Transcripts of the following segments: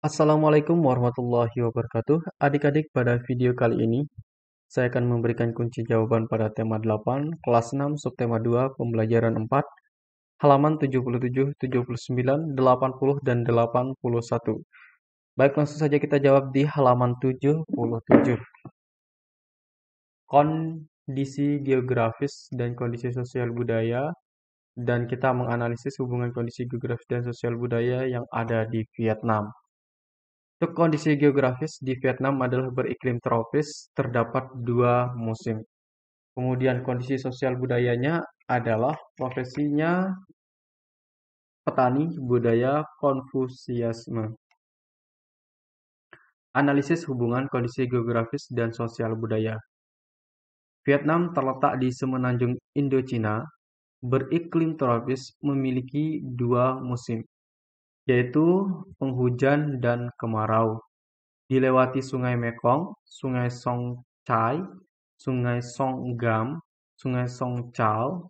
Assalamualaikum warahmatullahi wabarakatuh. Adik-adik, pada video kali ini saya akan memberikan kunci jawaban pada tema 8, kelas 6, subtema 2, pembelajaran 4, halaman 77, 79, 80, dan 81. Baik, langsung saja kita jawab di halaman 77. Kondisi geografis dan kondisi sosial budaya, dan kita menganalisis hubungan kondisi geografis dan sosial budaya yang ada di Vietnam. Untuk kondisi geografis di Vietnam adalah beriklim tropis, terdapat dua musim. Kemudian kondisi sosial budayanya adalah profesinya petani, budaya Konfusianisme. Analisis hubungan kondisi geografis dan sosial budaya. Vietnam terletak di semenanjung Indochina, beriklim tropis, memiliki dua musim, yaitu penghujan dan kemarau. Dilewati Sungai Mekong, Sungai Song Chai, Sungai Song Gam, Sungai Song Chao,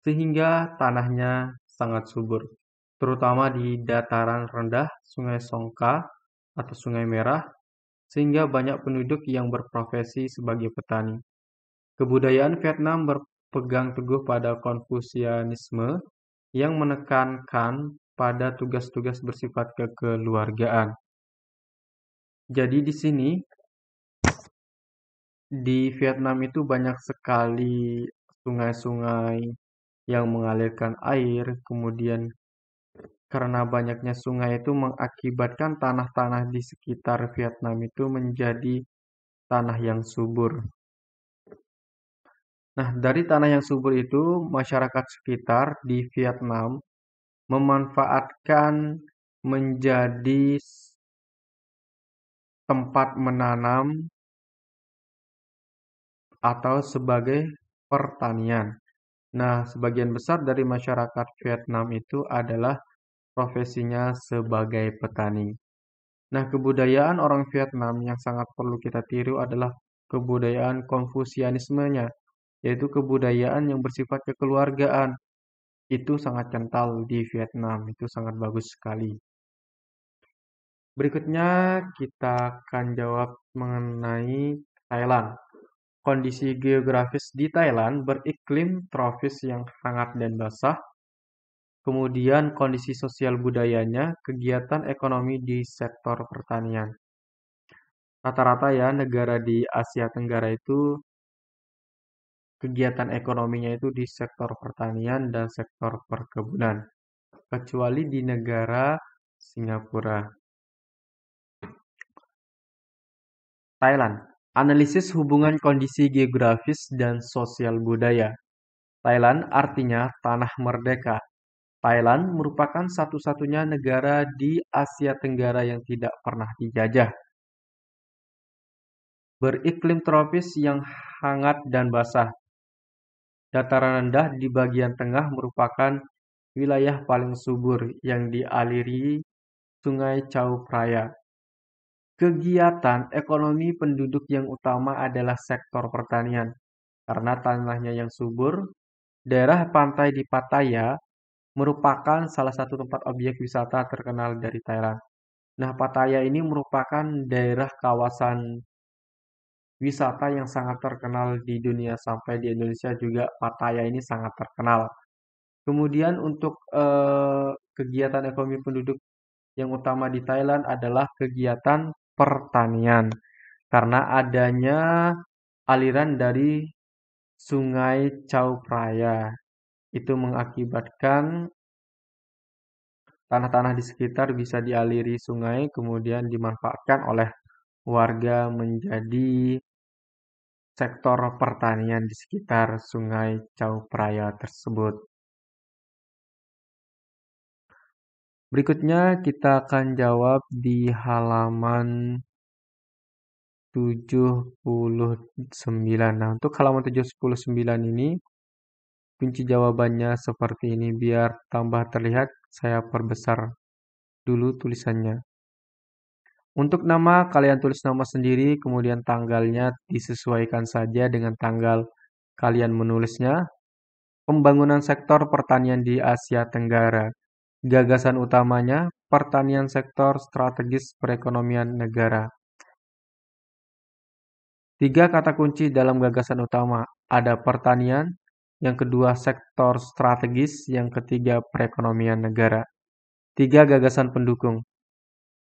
sehingga tanahnya sangat subur, terutama di dataran rendah Sungai Songka atau Sungai Merah, sehingga banyak penduduk yang berprofesi sebagai petani. Kebudayaan Vietnam berpegang teguh pada Konfusianisme yang menekankan pada tugas-tugas bersifat kekeluargaan. Jadi di sini di Vietnam itu banyak sekali sungai-sungai yang mengalirkan air, kemudian karena banyaknya sungai itu mengakibatkan tanah-tanah di sekitar Vietnam itu menjadi tanah yang subur. Nah, dari tanah yang subur itu, masyarakat sekitar di Vietnam memanfaatkan menjadi tempat menanam atau sebagai pertanian. Nah, sebagian besar dari masyarakat Vietnam itu adalah profesinya sebagai petani. Nah, kebudayaan orang Vietnam yang sangat perlu kita tiru adalah kebudayaan Konfusianismenya, yaitu kebudayaan yang bersifat kekeluargaan. Itu sangat kental di Vietnam, itu sangat bagus sekali. Berikutnya kita akan jawab mengenai Thailand. Kondisi geografis di Thailand beriklim tropis yang hangat dan basah. Kemudian kondisi sosial budayanya, kegiatan ekonomi di sektor pertanian. Rata-rata ya negara di Asia Tenggara itu kegiatan ekonominya itu di sektor pertanian dan sektor perkebunan. Kecuali di negara Singapura. Thailand. Analisis hubungan kondisi geografis dan sosial budaya. Thailand artinya tanah merdeka. Thailand merupakan satu-satunya negara di Asia Tenggara yang tidak pernah dijajah. Beriklim tropis yang hangat dan basah. Dataran rendah di bagian tengah merupakan wilayah paling subur yang dialiri Sungai Chao Phraya. Kegiatan ekonomi penduduk yang utama adalah sektor pertanian. Karena tanahnya yang subur, daerah pantai di Pattaya merupakan salah satu tempat objek wisata terkenal dari Thailand. Nah, Pattaya ini merupakan daerah kawasan wisata yang sangat terkenal di dunia, sampai di Indonesia juga Pattaya ini sangat terkenal. Kemudian untuk kegiatan ekonomi penduduk yang utama di Thailand adalah kegiatan pertanian. Karena adanya aliran dari Sungai Chao Phraya. Itu mengakibatkan tanah-tanah di sekitar bisa dialiri sungai, kemudian dimanfaatkan oleh warga menjadi sektor pertanian di sekitar Sungai Chao Phraya tersebut. Berikutnya kita akan jawab di halaman 79. Nah, untuk halaman 79 ini kunci jawabannya seperti ini. Biar tambah terlihat, saya perbesar dulu tulisannya. Untuk nama, kalian tulis nama sendiri, kemudian tanggalnya disesuaikan saja dengan tanggal kalian menulisnya. Pembangunan sektor pertanian di Asia Tenggara. Gagasan utamanya, pertanian sektor strategis perekonomian negara. 3 kata kunci dalam gagasan utama, ada pertanian, yang kedua sektor strategis, yang ketiga perekonomian negara. 3 gagasan pendukung.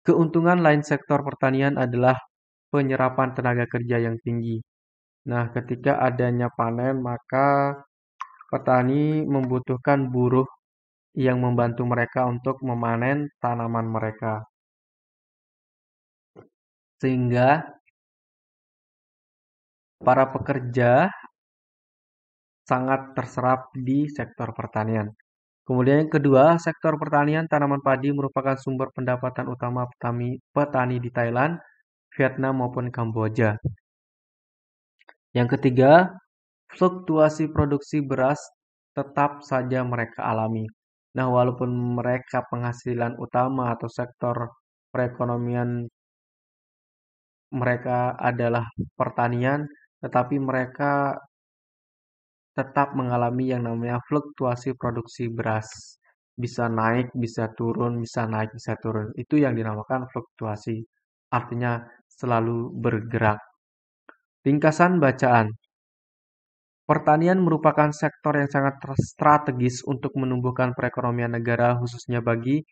Keuntungan lain sektor pertanian adalah penyerapan tenaga kerja yang tinggi. Nah, ketika adanya panen, maka petani membutuhkan buruh yang membantu mereka untuk memanen tanaman mereka. Sehingga para pekerja sangat terserap di sektor pertanian. Kemudian yang kedua, sektor pertanian tanaman padi merupakan sumber pendapatan utama petani di Thailand, Vietnam maupun Kamboja. Yang ketiga, fluktuasi produksi beras tetap saja mereka alami. Nah, walaupun mereka penghasilan utama atau sektor perekonomian mereka adalah pertanian, tetapi mereka tetap mengalami yang namanya fluktuasi produksi beras. Bisa naik, bisa turun, bisa naik, bisa turun. Itu yang dinamakan fluktuasi. Artinya selalu bergerak. Ringkasan bacaan. Pertanian merupakan sektor yang sangat strategis untuk menumbuhkan perekonomian negara, khususnya bagi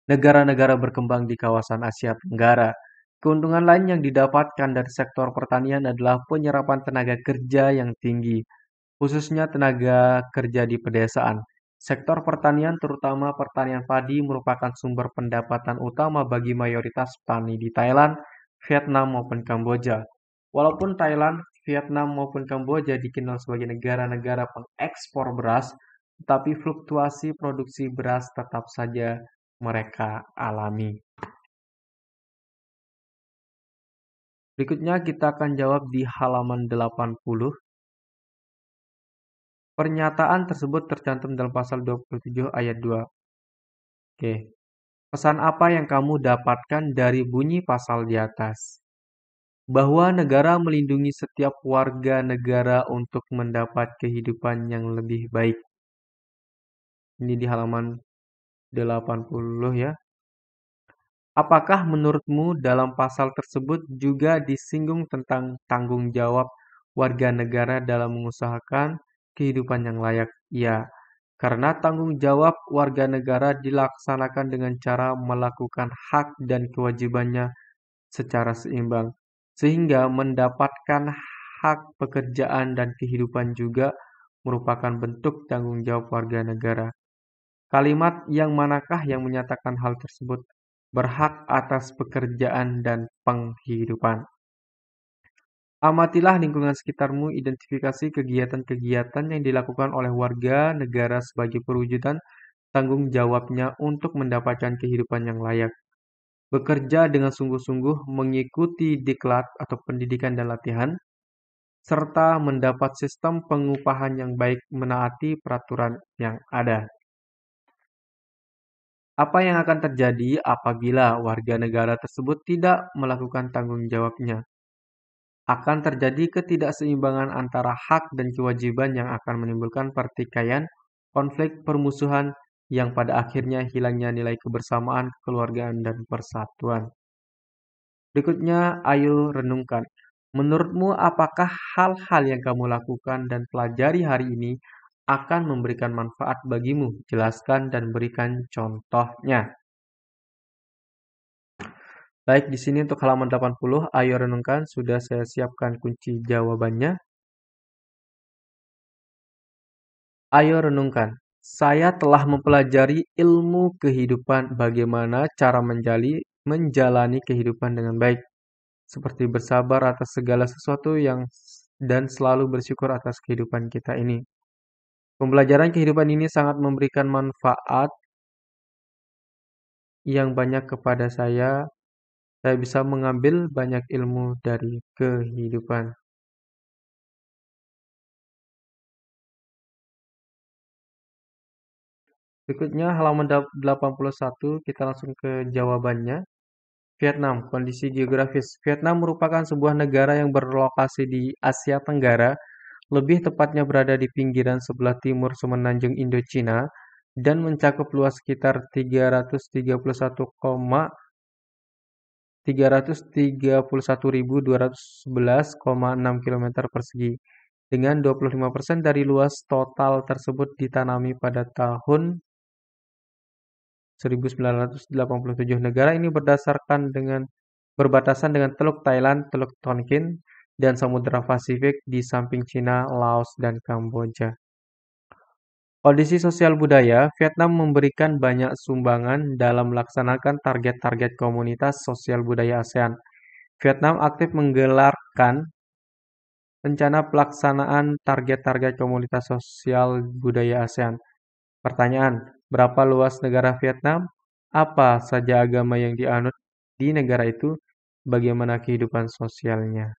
negara-negara berkembang di kawasan Asia Tenggara. Keuntungan lain yang didapatkan dari sektor pertanian adalah penyerapan tenaga kerja yang tinggi, khususnya tenaga kerja di pedesaan. Sektor pertanian, terutama pertanian padi, merupakan sumber pendapatan utama bagi mayoritas petani di Thailand, Vietnam maupun Kamboja. Walaupun Thailand, Vietnam maupun Kamboja dikenal sebagai negara-negara pengekspor beras, tetapi fluktuasi produksi beras tetap saja mereka alami. Berikutnya kita akan jawab di halaman 80. Pernyataan tersebut tercantum dalam pasal 27 ayat 2. Oke. Pesan apa yang kamu dapatkan dari bunyi pasal di atas? Bahwa negara melindungi setiap warga negara untuk mendapat kehidupan yang lebih baik. Ini di halaman 80 ya. Apakah menurutmu dalam pasal tersebut juga disinggung tentang tanggung jawab warga negara dalam mengusahakan kehidupan yang layak? Ya, karena tanggung jawab warga negara dilaksanakan dengan cara melakukan hak dan kewajibannya secara seimbang, sehingga mendapatkan hak pekerjaan dan kehidupan juga merupakan bentuk tanggung jawab warga negara. Kalimat yang manakah yang menyatakan hal tersebut? Berhak atas pekerjaan dan penghidupan. Amatilah lingkungan sekitarmu, identifikasi kegiatan-kegiatan yang dilakukan oleh warga negara sebagai perwujudan tanggung jawabnya untuk mendapatkan kehidupan yang layak. Bekerja dengan sungguh-sungguh mengikuti diklat atau pendidikan dan latihan, serta mendapat sistem pengupahan yang baik menaati peraturan yang ada. Apa yang akan terjadi apabila warga negara tersebut tidak melakukan tanggung jawabnya? Akan terjadi ketidakseimbangan antara hak dan kewajiban yang akan menimbulkan pertikaian, konflik, permusuhan, yang pada akhirnya hilangnya nilai kebersamaan, kekeluargaan, dan persatuan. Berikutnya, ayo renungkan. Menurutmu apakah hal-hal yang kamu lakukan dan pelajari hari ini akan memberikan manfaat bagimu? Jelaskan dan berikan contohnya. Baik, di sini untuk halaman 80, ayo renungkan, sudah saya siapkan kunci jawabannya. Ayo renungkan. Saya telah mempelajari ilmu kehidupan, bagaimana cara menjalani kehidupan dengan baik, seperti bersabar atas segala sesuatu dan selalu bersyukur atas kehidupan kita ini. Pembelajaran kehidupan ini sangat memberikan manfaat yang banyak kepada saya. Saya bisa mengambil banyak ilmu dari kehidupan. Berikutnya halaman 81, kita langsung ke jawabannya. Vietnam, kondisi geografis. Vietnam merupakan sebuah negara yang berlokasi di Asia Tenggara, lebih tepatnya berada di pinggiran sebelah timur semenanjung Indochina. dan mencakup luas sekitar 331.211,6 km persegi, dengan 25% dari luas total tersebut ditanami pada tahun 1987. Negara ini berbatasan dengan Teluk Thailand, Teluk Tonkin, dan Samudra Pasifik di samping Cina, Laos, dan Kamboja. Kondisi sosial budaya, Vietnam memberikan banyak sumbangan dalam melaksanakan target-target komunitas sosial budaya ASEAN. Vietnam aktif menggelarkan rencana pelaksanaan target-target komunitas sosial budaya ASEAN. Pertanyaan, berapa luas negara Vietnam? Apa saja agama yang dianut di negara itu? Bagaimana kehidupan sosialnya?